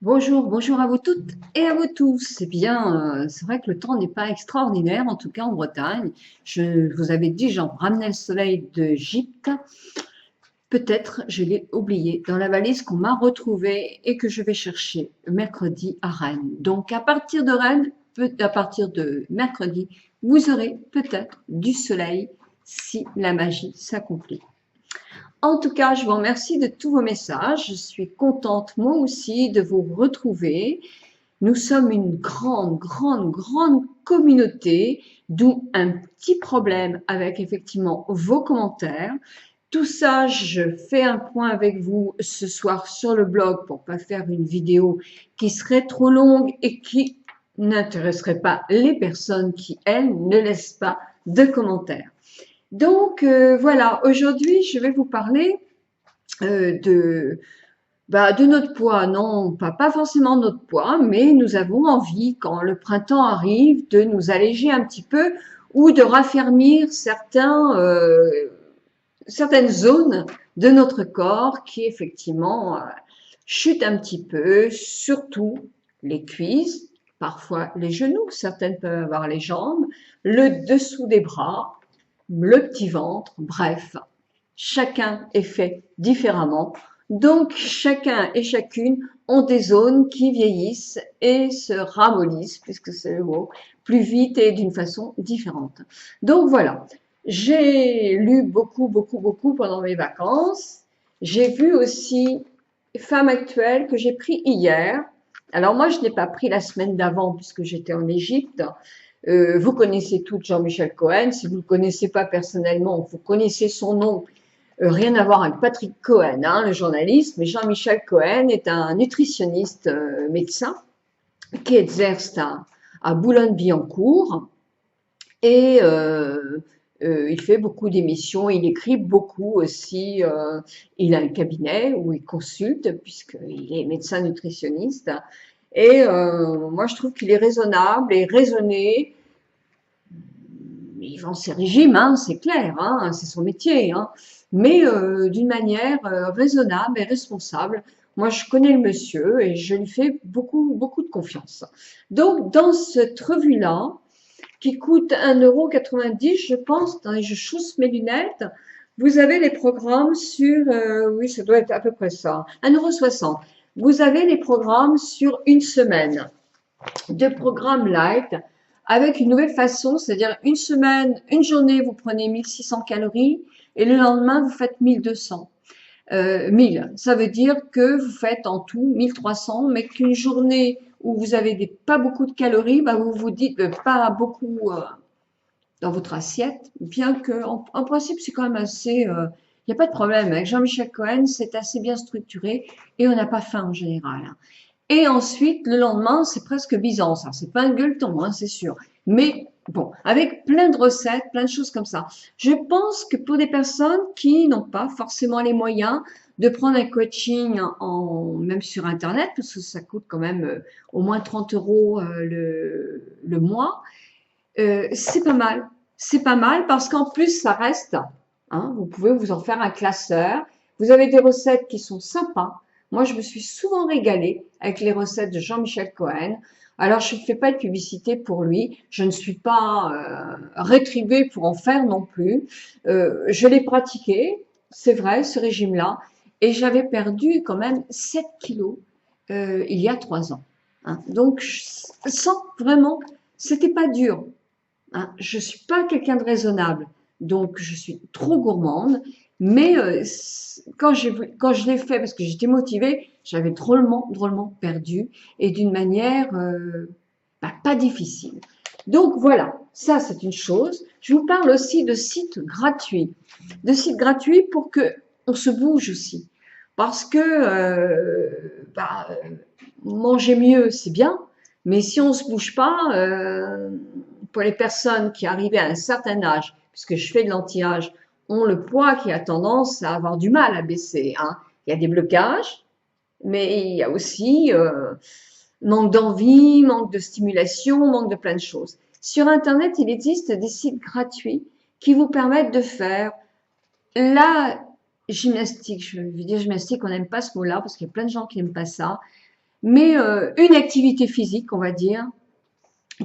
Bonjour, bonjour à vous toutes et à vous tous. Eh bien, c'est vrai que le temps n'est pas extraordinaire, en tout cas en Bretagne. Je vous avais dit, j'en ramenais le soleil d'Égypte. Peut-être je l'ai oublié dans la valise qu'on m'a retrouvée et que je vais chercher mercredi à Rennes. Donc à partir de Rennes, à partir de mercredi, vous aurez peut-être du soleil si la magie s'accomplit. En tout cas, je vous remercie de tous vos messages. Je suis contente, moi aussi, de vous retrouver. Nous sommes une grande communauté, d'où un petit problème avec effectivement vos commentaires. Tout ça, je fais un point avec vous ce soir sur le blog pour pas faire une vidéo qui serait trop longue et qui n'intéresserait pas les personnes qui, elles, ne laissent pas de commentaires. Donc voilà, aujourd'hui, je vais vous parler de de notre poids, non, pas forcément notre poids, mais nous avons envie, quand le printemps arrive, de nous alléger un petit peu ou de raffermir certaines zones de notre corps qui effectivement chutent un petit peu, surtout les cuisses, parfois les genoux, certaines peuvent avoir les jambes, le dessous des bras, le petit ventre, bref, chacun est fait différemment. Donc, chacun et chacune ont des zones qui vieillissent et se ramollissent, puisque c'est le mot, plus vite et d'une façon différente. Donc voilà, j'ai lu beaucoup pendant mes vacances. J'ai vu aussi Femme actuelle que j'ai pris hier. Alors moi, je n'ai pas pris la semaine d'avant puisque j'étais en Égypte. Vous connaissez tous Jean-Michel Cohen. Si vous ne le connaissez pas personnellement, vous connaissez son nom. Rien à voir avec Patrick Cohen, hein, le journaliste, mais Jean-Michel Cohen est un nutritionniste médecin qui exerce à Boulogne-Billancourt et il fait beaucoup d'émissions, il écrit beaucoup aussi, il a un cabinet où il consulte puisqu'il est médecin nutritionniste et moi je trouve qu'il est raisonnable et raisonné. Il vend ses régimes, hein, c'est clair, hein, c'est son métier, hein, mais d'une manière raisonnable et responsable. Moi, je connais le monsieur et je lui fais beaucoup de confiance. Donc, dans cette revue-là, qui coûte 1,90 €, je pense, attendez, je chausse mes lunettes, vous avez les programmes sur, oui, ça doit être à peu près ça, 1,60 €. Vous avez les programmes sur une semaine de programmes light avec une nouvelle façon, c'est-à-dire une semaine, une journée, vous prenez 1600 calories et le lendemain, vous faites 1200. 1000, ça veut dire que vous faites en tout 1300, mais qu'une journée où vous avez pas beaucoup de calories, bah vous vous dites pas beaucoup dans votre assiette, bien que en principe c'est quand même assez, il n'y a pas de problème. Avec Jean-Michel Cohen, c'est assez bien structuré et on n'a pas faim en général, hein. Et ensuite, le lendemain, c'est presque Byzance. Alors, c'est pas un gueuleton, hein, c'est sûr. Mais bon, avec plein de recettes, plein de choses comme ça. Je pense que pour des personnes qui n'ont pas forcément les moyens de prendre un coaching même sur Internet, parce que ça coûte quand même au moins 30 € le mois, c'est pas mal. C'est pas mal parce qu'en plus, ça reste, hein, vous pouvez vous en faire un classeur. Vous avez des recettes qui sont sympas. Moi, je me suis souvent régalée avec les recettes de Jean-Michel Cohen. Alors, je ne fais pas de publicité pour lui. Je ne suis pas rétribuée pour en faire non plus. Je l'ai pratiqué, c'est vrai, ce régime-là. Et j'avais perdu quand même 7 kilos il y a 3 ans, hein. Donc, sans vraiment, c'était pas dur, hein. Je suis pas quelqu'un de raisonnable, donc je suis trop gourmande. Mais quand je l'ai fait, parce que j'étais motivée, j'avais drôlement perdu et d'une manière pas difficile. Donc voilà, ça c'est une chose. Je vous parle aussi de sites gratuits pour que on se bouge aussi, parce que manger mieux c'est bien, mais si on se bouge pas, pour les personnes qui arrivaient à un certain âge, puisque je fais de l'anti-âge, ont le poids qui a tendance à avoir du mal à baisser, hein. Il y a des blocages, mais il y a aussi manque d'envie, manque de stimulation, manque de plein de choses. Sur Internet, il existe des sites gratuits qui vous permettent de faire la gymnastique. Je veux dire gymnastique, on n'aime pas ce mot-là parce qu'il y a plein de gens qui n'aiment pas ça. mais une activité physique, on va dire,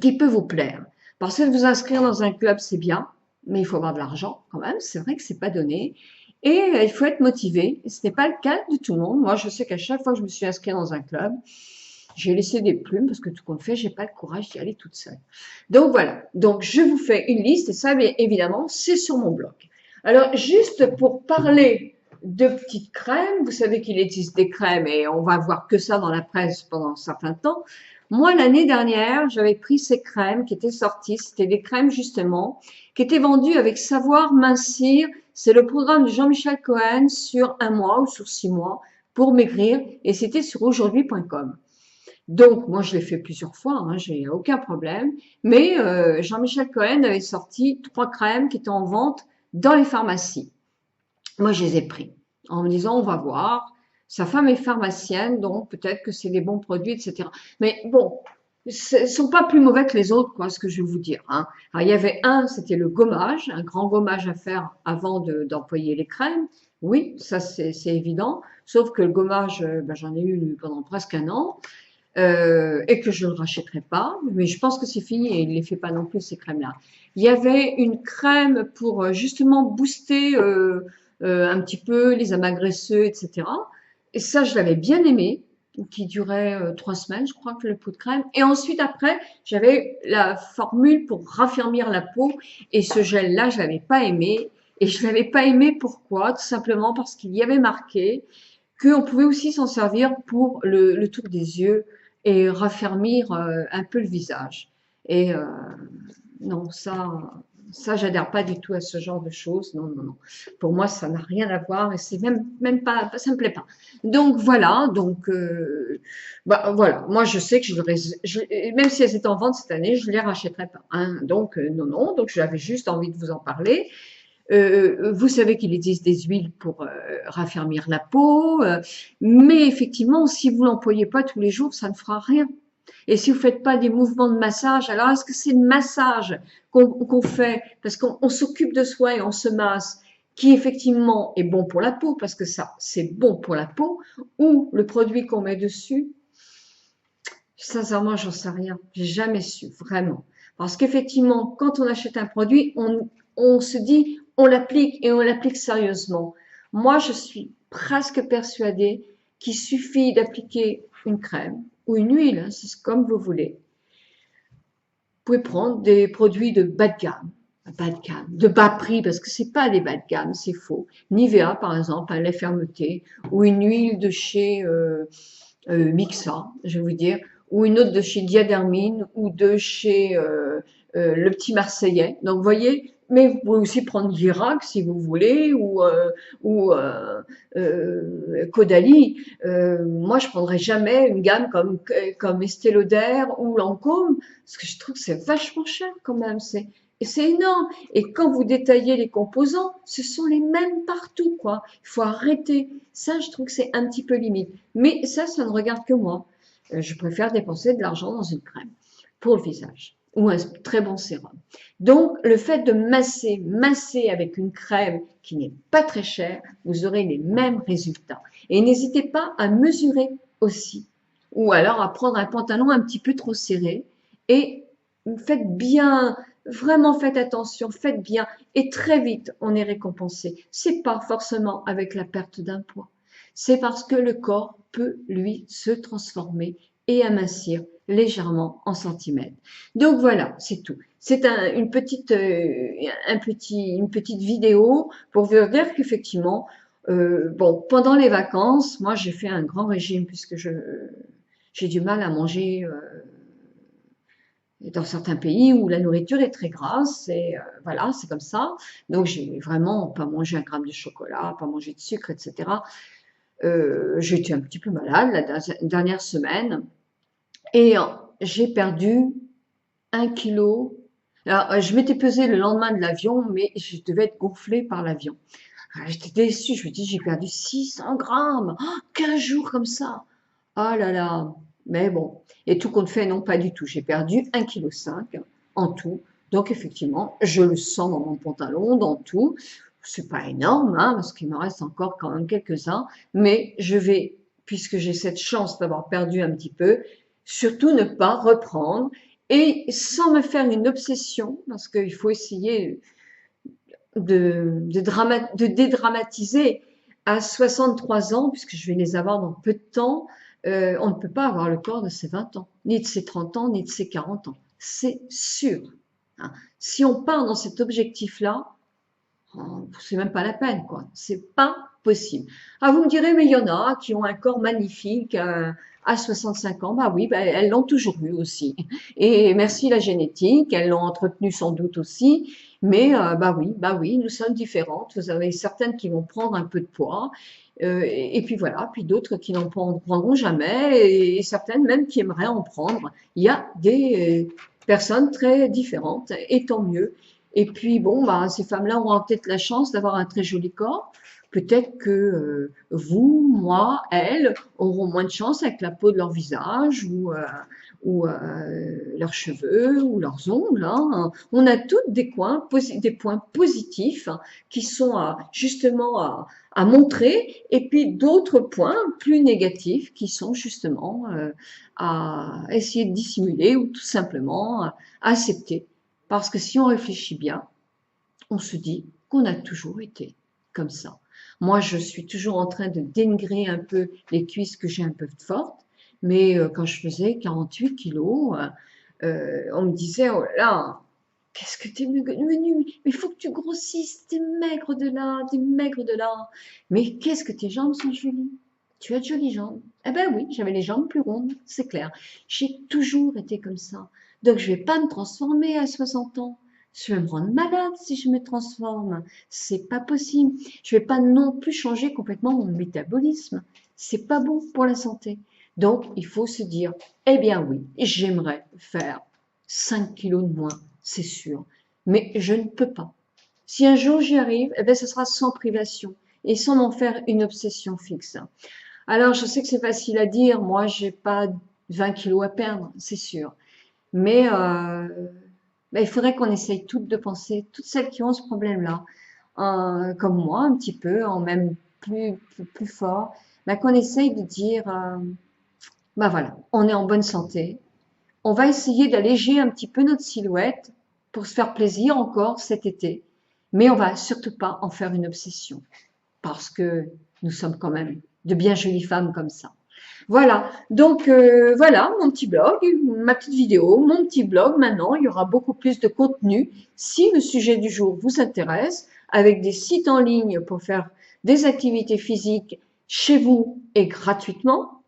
qui peut vous plaire. Parce que vous inscrire dans un club, c'est bien, mais il faut avoir de l'argent quand même. C'est vrai que c'est pas donné. Et il faut être motivé. Ce n'est pas le cas de tout le monde. Moi, je sais qu'à chaque fois que je me suis inscrite dans un club, j'ai laissé des plumes parce que tout compte fait, j'ai pas le courage d'y aller toute seule. Donc voilà. Donc je vous fais une liste et ça, bien évidemment, c'est sur mon blog. Alors juste pour parler de petites crèmes, vous savez qu'il existe des crèmes et on va voir que ça dans la presse pendant un certain temps. Moi, l'année dernière, j'avais pris ces crèmes qui étaient sorties. C'était des crèmes justement qui étaient vendues avec Savoir Mincir. C'est le programme de Jean-Michel Cohen sur un mois ou sur 6 mois pour maigrir et c'était sur aujourd'hui.com. Donc, moi, je l'ai fait plusieurs fois, hein, j'ai aucun problème. Mais Jean-Michel Cohen avait sorti 3 crèmes qui étaient en vente dans les pharmacies. Moi, je les ai pris en me disant, on va voir. Sa femme est pharmacienne, donc peut-être que c'est des bons produits, etc. Mais bon, ce ne sont pas plus mauvais que les autres, quoi, ce que je vais vous dire. Hein. Alors, il y avait c'était le gommage, un grand gommage à faire avant d'employer les crèmes. Oui, ça c'est évident. Sauf que le gommage, ben, j'en ai eu pendant presque un an et que je ne le rachèterai pas. Mais je pense que c'est fini et il ne les fait pas non plus, ces crèmes-là. Il y avait une crème pour justement booster un petit peu les amas graisseux, etc. Et ça, je l'avais bien aimé, qui durait 3 semaines, je crois, que le pot de crème. Et ensuite, après, j'avais la formule pour raffermir la peau. Et ce gel-là, je l'avais pas aimé. Et je l'avais pas aimé, pourquoi? Tout simplement parce qu'il y avait marqué qu'on pouvait aussi s'en servir pour le tour des yeux et raffermir un peu le visage. Et non, ça, j'adhère pas du tout à ce genre de choses. Non, non, non. Pour moi, ça n'a rien à voir et c'est même pas, ça me plaît pas. Donc voilà, donc bah voilà. Moi, je sais que même si elles étaient en vente cette année, je les rachèterai pas. Hein. Donc non, non. Donc j'avais juste envie de vous en parler. Vous savez qu'il existe des huiles pour raffermir la peau, mais effectivement, si vous l'employez pas tous les jours, ça ne fera rien. Et si vous faites pas des mouvements de massage, alors est-ce que c'est le massage qu'on fait parce qu'on s'occupe de soi et on se masse, qui effectivement est bon pour la peau, parce que ça, c'est bon pour la peau, ou le produit qu'on met dessus? Sincèrement, j'en sais rien. J'ai jamais su, vraiment. Parce qu'effectivement, quand on achète un produit, on se dit, on l'applique et on l'applique sérieusement. Moi, je suis presque persuadée qu'il suffit d'appliquer une crème ou une huile, hein, c'est comme vous voulez. Vous pouvez prendre des produits de bas de gamme, de bas prix, parce que c'est pas des bas de gamme, c'est faux. Nivea, par exemple, un lait fermeté, ou une huile de chez Mixa, je vais vous dire, ou une autre de chez Diadermine ou de chez le Petit Marseillais. Donc, vous voyez, mais vous pouvez aussi prendre Girac si vous voulez ou Caudalie. Moi, je prendrais jamais une gamme comme Estée Lauder ou Lancôme parce que je trouve que c'est vachement cher quand même. Et c'est énorme. Et quand vous détaillez les composants, ce sont les mêmes partout, quoi. Il faut arrêter. Ça, je trouve que c'est un petit peu limite. Mais ça ne regarde que moi. Je préfère dépenser de l'argent dans une crème pour le visage ou un très bon sérum. Donc, le fait de masser avec une crème qui n'est pas très chère, vous aurez les mêmes résultats. Et n'hésitez pas à mesurer aussi. Ou alors à prendre un pantalon un petit peu trop serré et faites bien, vraiment faites attention, faites bien et très vite on est récompensé. C'est pas forcément avec la perte d'un poids. C'est parce que le corps peut, lui, se transformer et amincir légèrement en centimètres. Donc voilà, c'est tout. C'est une petite vidéo pour vous dire qu'effectivement, bon, pendant les vacances, moi j'ai fait un grand régime puisque j'ai du mal à manger dans certains pays où la nourriture est très grasse, et voilà, c'est comme ça. Donc j'ai vraiment pas mangé un gramme de chocolat, pas mangé de sucre, etc. J'étais un petit peu malade la dernière semaine et j'ai perdu 1 kilo. Alors, je m'étais pesée le lendemain de l'avion, mais je devais être gonflée par l'avion. J'étais déçue, je me dis, j'ai perdu 600 grammes, 15 jours comme ça. Oh là là, mais bon. Et tout compte fait, non, pas du tout. J'ai perdu 1,5 kg en tout. Donc, effectivement, je le sens dans mon pantalon, dans tout. C'est pas énorme, hein, parce qu'il me reste encore quand même quelques-uns, mais je vais puisque j'ai cette chance d'avoir perdu un petit peu, surtout ne pas reprendre et sans me faire une obsession, parce qu'il faut essayer de dédramatiser à 63 ans, puisque je vais les avoir dans peu de temps, on ne peut pas avoir le corps de ses 20 ans, ni de ses 30 ans, ni de ses 40 ans. C'est sûr. Hein. Si on part dans cet objectif-là, c'est même pas la peine, quoi. C'est pas possible. Ah, vous me direz, mais il y en a qui ont un corps magnifique à 65 ans. Bah oui, bah, elles l'ont toujours eu aussi. Et merci la génétique, elles l'ont entretenu sans doute aussi. Mais bah oui, nous sommes différentes. Vous avez certaines qui vont prendre un peu de poids. Et puis voilà, puis d'autres qui n'en prendront jamais, et certaines même qui aimeraient en prendre. Il y a des personnes très différentes, et tant mieux. Et puis bon, bah, ces femmes-là auront peut-être la chance d'avoir un très joli corps. Peut-être que vous, moi, elles auront moins de chance avec la peau de leur visage ou leurs cheveux ou leurs ongles. Hein. On a toutes des points positifs hein, qui sont justement à montrer, et puis d'autres points plus négatifs qui sont justement à essayer de dissimuler ou tout simplement à accepter. Parce que si on réfléchit bien, on se dit qu'on a toujours été comme ça. Moi, je suis toujours en train de dénigrer un peu les cuisses que j'ai un peu fortes, mais quand je faisais 48 kilos, on me disait, oh là là, qu'est-ce que t'es menu, mais il faut que tu grossisses, t'es maigre de là, t'es maigre de là. Mais qu'est-ce que tes jambes sont jolies. Tu as de jolies jambes. Eh ben oui, j'avais les jambes plus rondes, c'est clair. J'ai toujours été comme ça. Donc je vais pas me transformer à 60 ans. Je vais me rendre malade si je me transforme. C'est pas possible. Je vais pas non plus changer complètement mon métabolisme. C'est pas bon pour la santé. Donc il faut se dire, eh bien oui, j'aimerais faire 5 kilos de moins, c'est sûr. Mais je ne peux pas. Si un jour j'y arrive, eh bien, ce sera sans privation et sans m'en faire une obsession fixe. Alors, je sais que c'est facile à dire. Moi, j'ai pas 20 kilos à perdre, c'est sûr. Mais ben, il faudrait qu'on essaye toutes de penser, toutes celles qui ont ce problème-là, comme moi, un petit peu, en même plus fort, ben, qu'on essaye de dire, ben voilà, on est en bonne santé. On va essayer d'alléger un petit peu notre silhouette pour se faire plaisir encore cet été. Mais on va surtout pas en faire une obsession. Parce que nous sommes quand même de bien jolies femmes comme ça. Voilà, donc voilà mon petit blog, ma petite vidéo, mon petit blog. Maintenant, il y aura beaucoup plus de contenu si le sujet du jour vous intéresse, avec des sites en ligne pour faire des activités physiques chez vous et gratuitement.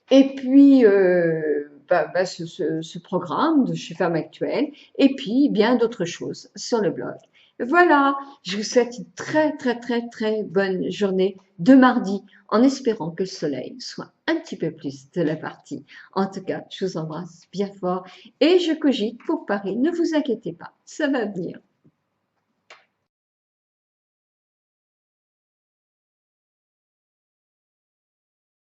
Et puis, ce programme de chez Femmes Actuelles, et puis bien d'autres choses sur le blog. Voilà, je vous souhaite une très bonne journée de mardi, en espérant que le soleil soit un petit peu plus de la partie. En tout cas, je vous embrasse bien fort et je cogite pour Paris. Ne vous inquiétez pas, ça va venir.